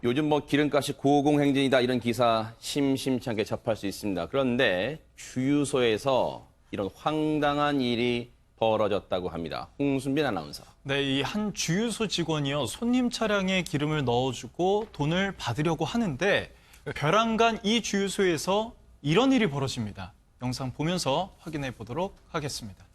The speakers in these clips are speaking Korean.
요즘 뭐 기름값이 고공행진이다 이런 기사 심심찮게 접할 수 있습니다. 그런데 주유소에서 이런 황당한 일이 벌어졌다고 합니다. 홍순빈 아나운서. 네, 이 한 주유소 직원이요. 손님 차량에 기름을 넣어주고 돈을 받으려고 하는데 벼랑간 이 주유소에서 이런 일이 벌어집니다. 영상 보면서 확인해 보도록 하겠습니다.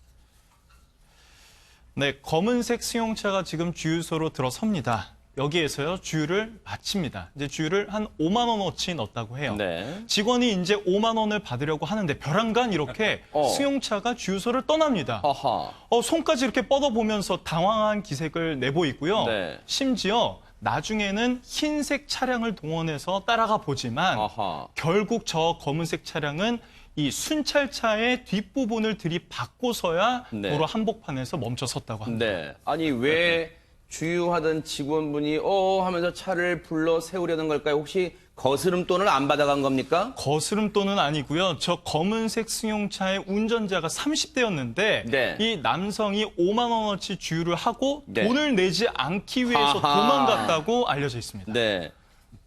네, 검은색 승용차가 지금 주유소로 들어섭니다. 여기에서요, 주유를 마칩니다. 이제 주유를 한 5만 원어치 넣었다고 해요. 네. 직원이 이제 5만 원을 받으려고 하는데 벼랑간 이렇게 승용차가 주유소를 떠납니다. 아하. 손까지 이렇게 뻗어보면서 당황한 기색을 내보이고요. 네. 심지어 나중에는 흰색 차량을 동원해서 따라가 보지만 아하. 결국 저 검은색 차량은 이 순찰차의 뒷부분을 들이받고서야 네. 도로 한복판에서 멈춰 섰다고 합니다. 네. 아니 왜 주유하던 직원분이 하면서 차를 불러 세우려는 걸까요? 혹시 거스름돈을 안 받아간 겁니까? 거스름돈은 아니고요. 저 검은색 승용차의 운전자가 30대였는데 네. 이 남성이 5만 원어치 주유를 하고 네. 돈을 내지 않기 위해서 아하. 도망갔다고 알려져 있습니다. 네.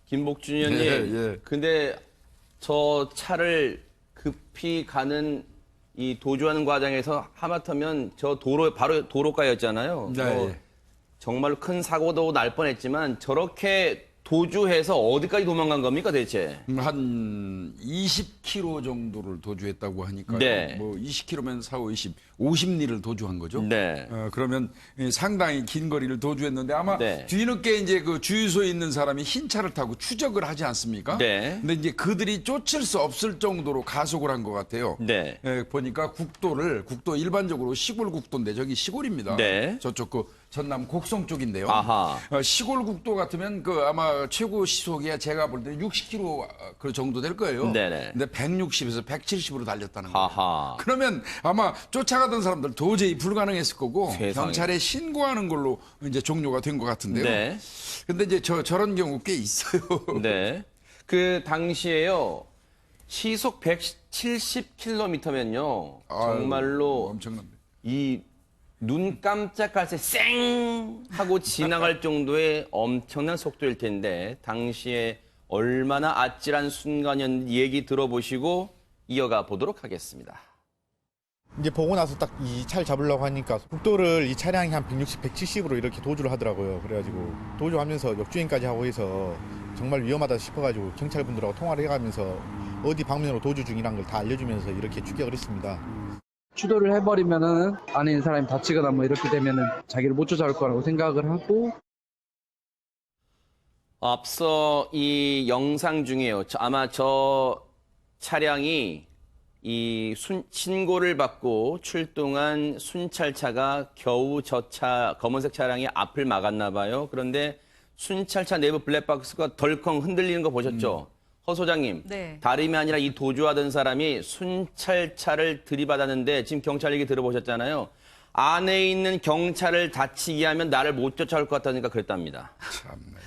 김복준 의원님. 예. 근데 저 차를 급히 가는 이 도주하는 과정에서 하마터면 저 도로 바로 도로가였잖아요. 네. 정말로 큰 사고도 날 뻔했지만 저렇게 도주해서 어디까지 도망간 겁니까 대체? 한 20km 정도를 도주했다고 하니까요. 네. 뭐 20km면 4, 5, 20, 50리를 도주한 거죠. 네. 그러면 상당히 긴 거리를 도주했는데 아마 네. 뒤늦게 이제 그 주유소에 있는 사람이 흰 차를 타고 추적을 하지 않습니까? 네. 근데 이제 그들이 쫓을 수 없을 정도로 가속을 한 것 같아요. 네. 보니까 국도 일반적으로 시골 국도인데 저기 시골입니다. 네. 저쪽 그 전남 곡성 쪽인데요. 아하. 시골 국도 같으면 그 아마 최고 시속이 제가 볼 때 60km 그 정도 될 거예요. 네네. 근데 160에서 170으로 달렸다는 거예요. 하하. 그러면 아마 쫓아가던 사람들 도저히 불가능했을 거고 세상에. 경찰에 신고하는 걸로 이제 종료가 된 것 같은데요. 네. 근데 이제 저런 경우 꽤 있어요. 네. 그 당시에요. 시속 170km면요. 정말로 엄청납니다. 이 눈 깜짝할 새 쌩 하고 지나갈 정도의 엄청난 속도일 텐데 당시에 얼마나 아찔한 순간이었는지 얘기 들어보시고 이어가 보도록 하겠습니다. 이제 보고 나서 딱 이 차를 잡으려고 하니까 국도를 이 차량이 한 160, 170으로 이렇게 도주를 하더라고요. 그래가지고 도주하면서 역주행까지 하고 해서 정말 위험하다 싶어가지고 경찰분들하고 통화를 해가면서 어디 방면으로 도주 중이란 걸 다 알려주면서 이렇게 추격을 했습니다. 추돌을 해버리면은 안에 있는 사람이 다치거나 뭐 이렇게 되면은 자기를 못 쫓아올 거라고 생각을 하고. 앞서 이 영상 중에요. 아마 저 차량이 이 신고를 받고 출동한 순찰차가 겨우 저 검은색 차량이 앞을 막았나 봐요. 그런데 순찰차 내부 블랙박스가 덜컹 흔들리는 거 보셨죠? 허 소장님, 네. 다름이 아니라 이 도주하던 사람이 순찰차를 들이받았는데 지금 경찰 얘기 들어보셨잖아요. 안에 있는 경찰을 다치게 하면 나를 못 쫓아올 것 같다니까 그랬답니다. 참네.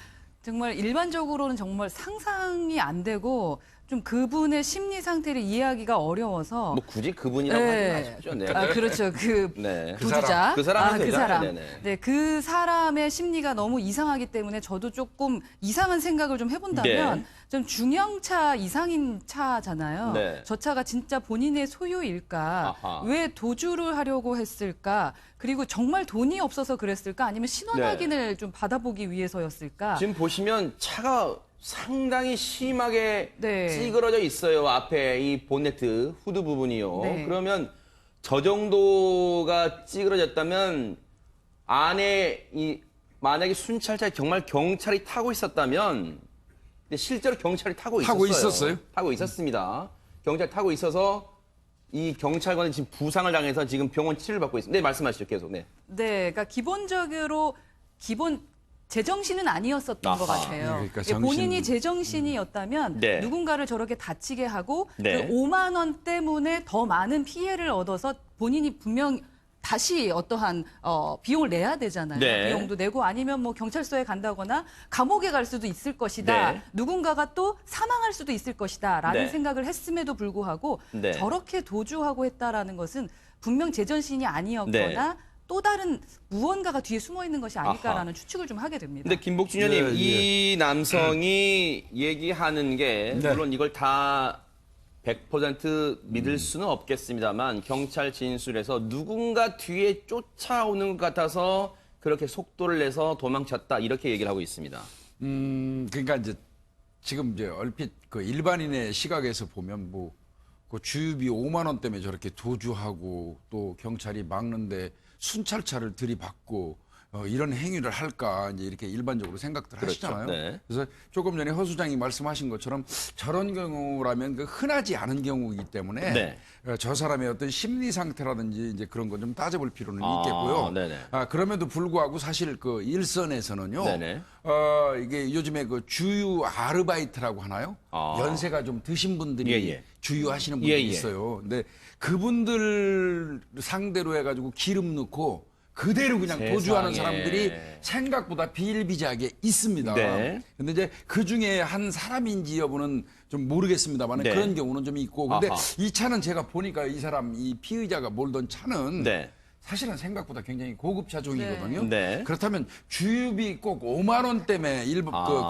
정말 일반적으로는 정말 상상이 안 되고 좀 그분의 심리 상태를 이해하기가 어려워서. 뭐 굳이 그분이라고 하지 마십시오. 네. 아, 그렇죠. 그 네. 도주자. 그 사람은 그 되잖아요. 사람. 네네. 네, 그 사람의 심리가 너무 이상하기 때문에 저도 조금 이상한 생각을 좀 해본다면 네. 좀 중형차 이상인 차잖아요. 네. 저 차가 진짜 본인의 소유일까? 아하. 왜 도주를 하려고 했을까? 그리고 정말 돈이 없어서 그랬을까? 아니면 신원 네. 확인을 좀 받아보기 위해서였을까? 지금 보시면 차가 상당히 심하게 네. 찌그러져 있어요. 앞에 이 보네트 후드 부분이요. 네. 그러면 저 정도가 찌그러졌다면 안에 만약에 순찰차에 정말 경찰이 타고 있었다면 근데 실제로 경찰이 타고 있었어요. 타고 있었습니다. 경찰 타고 있어서 이 경찰관은 지금 부상을 당해서 지금 병원 치료를 받고 있습니다. 네, 말씀하시죠. 계속. 네. 네, 그러니까 기본적으로 제정신은 아니었었던 아하. 것 같아요. 그러니까 이게 본인이 제정신이었다면 네. 누군가를 저렇게 다치게 하고 네. 그 5만 원 때문에 더 많은 피해를 얻어서 본인이 분명 다시 어떠한 비용을 내야 되잖아요. 네. 비용도 내고 아니면 뭐 경찰서에 간다거나 감옥에 갈 수도 있을 것이다. 네. 누군가가 또 사망할 수도 있을 것이다라는 네. 생각을 했음에도 불구하고 네. 저렇게 도주하고 했다라는 것은 분명 제정신이 아니었거나 또 다른 무언가가 뒤에 숨어 있는 것이 아닐까라는 추측을 좀 하게 됩니다. 근데 김복준 의원님, 예, 예. 이 남성이 얘기하는 게 네. 물론 이걸 다 100% 믿을 수는 없겠습니다만 경찰 진술에서 누군가 뒤에 쫓아오는 것 같아서 그렇게 속도를 내서 도망쳤다 이렇게 얘기를 하고 있습니다. 그러니까 이제 지금 이제 얼핏 그 일반인의 시각에서 보면 뭐 그 주유비 5만 원 때문에 저렇게 도주하고 또 경찰이 막는데 순찰차를 들이받고 이런 행위를 할까 이제 이렇게 일반적으로 생각들 그렇죠. 하시잖아요. 네. 그래서 조금 전에 허 수장이 말씀하신 것처럼 저런 경우라면 그 흔하지 않은 경우이기 때문에 네. 저 사람의 어떤 심리 상태라든지 이제 그런 거 좀 따져볼 필요는 아, 있겠고요. 네네. 그럼에도 불구하고 사실 그 일선에서는요. 네네. 이게 요즘에 그 주유 아르바이트라고 하나요? 아. 연세가 좀 드신 분들이 예, 예. 주유하시는 분들이 예, 예. 있어요. 근데 그분들 상대로 해가지고 기름 넣고 그대로 그냥 세상에. 도주하는 사람들이 생각보다 비일비재하게 있습니다. 네. 근데 이제 그 중에 한 사람인지 여부는 좀 모르겠습니다만 네. 그런 경우는 좀 있고. 근데 아하. 이 차는 제가 보니까 이 사람, 이 피의자가 몰던 차는 네. 사실은 생각보다 굉장히 고급 차종이거든요. 네. 그렇다면 주유비 꼭 5만 원 때문에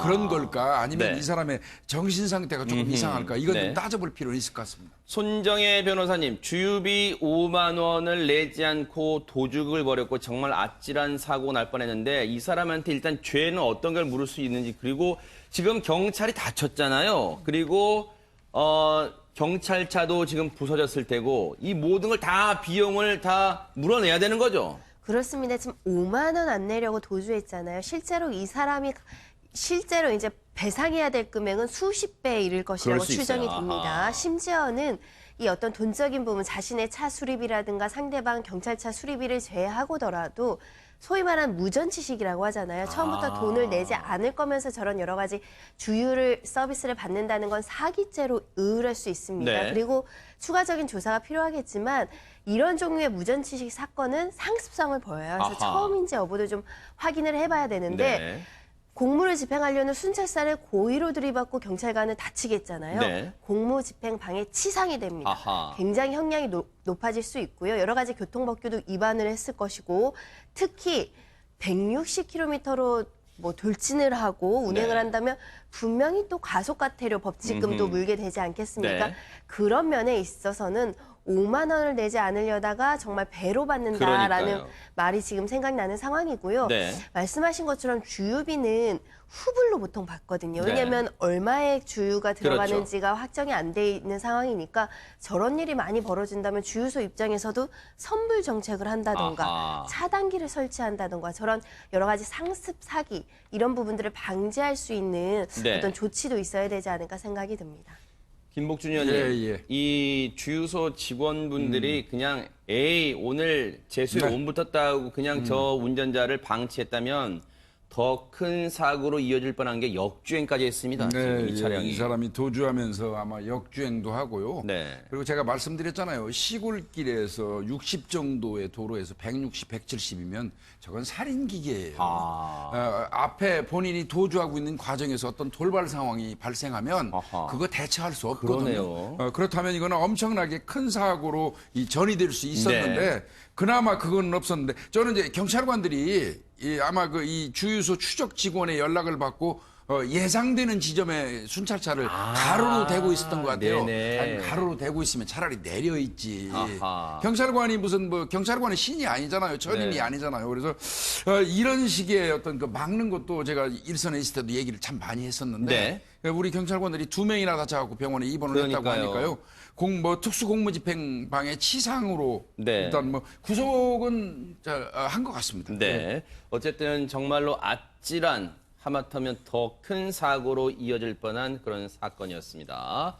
그런 걸까? 아니면 네. 이 사람의 정신 상태가 조금 이상할까? 이건 네. 좀 따져볼 필요는 있을 것 같습니다. 손정혜 변호사님, 주유비 5만 원을 내지 않고 도둑을 벌였고 정말 아찔한 사고 날 뻔했는데 이 사람한테 일단 죄는 어떤 걸 물을 수 있는지 그리고 지금 경찰이 다쳤잖아요. 그리고 경찰차도 지금 부서졌을 테고 이 모든 걸 다 비용을 다 물어내야 되는 거죠. 그렇습니다. 지금 5만 원 안 내려고 도주했잖아요. 실제로 이 사람이 실제로 이제 배상해야 될 금액은 수십 배에 이를 것이라고 그럴 수 추정이 있어요. 됩니다. 아하. 심지어는 이 어떤 돈적인 부분, 자신의 차 수리비라든가 상대방 경찰차 수리비를 제외하고더라도 소위 말하는 무전취식이라고 하잖아요. 처음부터 돈을 내지 않을 거면서 저런 여러 가지 주유를 서비스를 받는다는 건 사기죄로 의뢰할 수 있습니다. 네. 그리고 추가적인 조사가 필요하겠지만 이런 종류의 무전취식 사건은 상습성을 보여요. 그래서 아하. 처음인지 여부도 좀 확인을 해봐야 되는데 네. 공무를 집행하려는 순찰사를 고의로 들이받고 경찰관은 다치겠잖아요. 네. 공무집행 방해 치상이 됩니다. 아하. 굉장히 형량이 높아질 수 있고요. 여러 가지 교통법규도 위반을 했을 것이고 특히 160km로 뭐 돌진을 하고 운행을 네. 한다면 분명히 또 가속과태료 법칙금도 물게 되지 않겠습니까? 네. 그런 면에 있어서는 5만 원을 내지 않으려다가 정말 배로 받는다라는 그러니까요. 말이 지금 생각나는 상황이고요. 네. 말씀하신 것처럼 주유비는 후불로 보통 받거든요. 네. 왜냐하면 얼마의 주유가 그렇죠. 들어가는지가 확정이 안 돼 있는 상황이니까 저런 일이 많이 벌어진다면 주유소 입장에서도 선불 정책을 한다던가 아하. 차단기를 설치한다던가 저런 여러 가지 상습 사기 이런 부분들을 방지할 수 있는 네. 어떤 조치도 있어야 되지 않을까 생각이 듭니다. 김복준 의원님, 예, 예. 이 주유소 직원분들이 그냥 에이 오늘 재수에 네. 온 붙었다고 그냥 저 운전자를 방치했다면 더 큰 사고로 이어질 뻔한 게 역주행까지 했습니다. 지금 이 차량이. 이 사람이 도주하면서 아마 역주행도 하고요. 네. 그리고 제가 말씀드렸잖아요. 시골길에서 60 정도의 도로에서 160, 170이면 저건 살인기계예요. 앞에 본인이 도주하고 있는 과정에서 어떤 돌발 상황이 발생하면 아하. 그거 대처할 수 없거든요. 그러네요. 그렇다면 이거는 엄청나게 큰 사고로 전이될 수 있었는데 네. 그나마 그건 없었는데 저는 이제 경찰관들이 아마 이 주유소 추적 직원의 연락을 받고 예상되는 지점에 순찰차를 가로로 대고 있었던 것 같아요. 네네. 아니, 가로로 대고 있으면 차라리 내려 있지. 아하. 경찰관이 무슨 경찰관은 신이 아니잖아요. 천인이 네. 아니잖아요. 그래서 이런 식의 어떤 그 막는 것도 제가 일선에 있을 때도 얘기를 참 많이 했었는데 우리 경찰관들이 2명이나 다쳐갖고 병원에 입원을 했다고 그러니까요. 하니까요. 특수공무집행방해 치상으로 네. 일단 구속은 한 것 같습니다. 네. 어쨌든 정말로 아찔한 하마터면 더 큰 사고로 이어질 뻔한 그런 사건이었습니다.